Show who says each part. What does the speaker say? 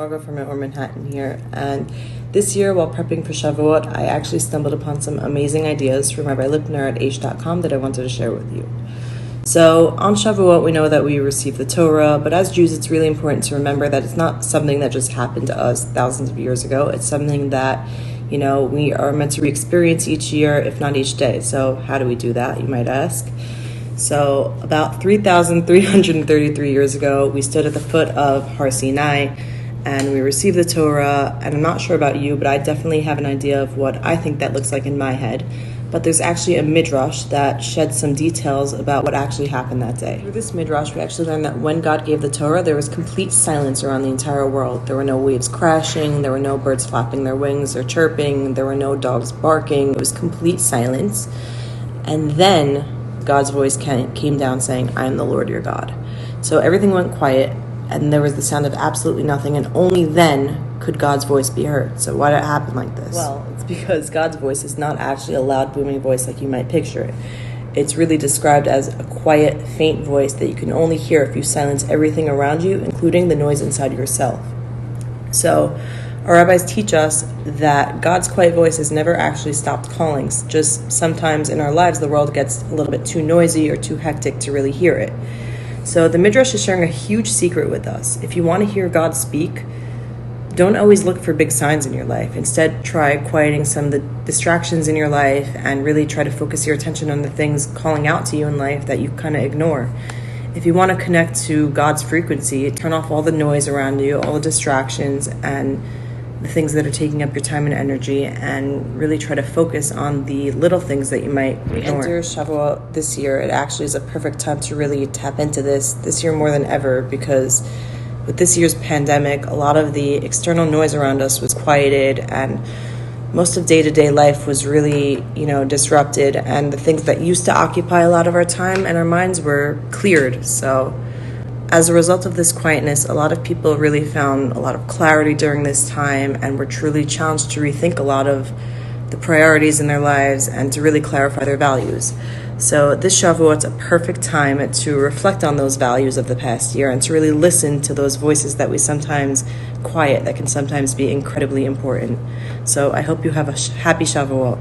Speaker 1: Margot from Outdoor Manhattan here, and this year while prepping for Shavuot, I actually stumbled upon some amazing ideas from Rabbi Lipner at Aish.com that I wanted to share with you. So on Shavuot, we know that we receive the Torah, but as Jews, it's really important to remember that it's not something that just happened to us thousands of years ago. It's something that, we are meant to re-experience each year, if not each day. So how do we do that, you might ask? So about 3,333 years ago, we stood at the foot of Har Sinai and we received the Torah. And I'm not sure about you, but I definitely have an idea of what I think that looks like in my head. But there's actually a midrash that sheds some details about what actually happened that day. Through this midrash, we actually learned that when God gave the Torah, there was complete silence around the entire world. There were no waves crashing, there were no birds flapping their wings or chirping, there were no dogs barking. It was complete silence. And then God's voice came down saying, "I am the Lord your God." So everything went quiet, and there was the sound of absolutely nothing, and only then could God's voice be heard. So why did it happen like this? Well, it's because God's voice is not actually a loud, booming voice like you might picture it. It's really described as a quiet, faint voice that you can only hear if you silence everything around you, including the noise inside yourself. So our rabbis teach us that God's quiet voice has never actually stopped calling. Just sometimes in our lives, the world gets a little bit too noisy or too hectic to really hear it. So the Midrash is sharing a huge secret with us. If you want to hear God speak, don't always look for big signs in your life. Instead, try quieting some of the distractions in your life and really try to focus your attention on the things calling out to you in life that you kind of ignore. If you want to connect to God's frequency, turn off all the noise around you, all the distractions, and the things that are taking up your time and energy, and really try to focus on the little things that you might ignore. Enter Shavuot this year. It actually is a perfect time to really tap into this year more than ever, because with this year's pandemic, a lot of the external noise around us was quieted, and most of day-to-day life was really, disrupted, and the things that used to occupy a lot of our time and our minds were cleared. So as a result of this quietness, a lot of people really found a lot of clarity during this time and were truly challenged to rethink a lot of the priorities in their lives and to really clarify their values. So this Shavuot's a perfect time to reflect on those values of the past year and to really listen to those voices that we sometimes quiet that can sometimes be incredibly important. So I hope you have a happy Shavuot.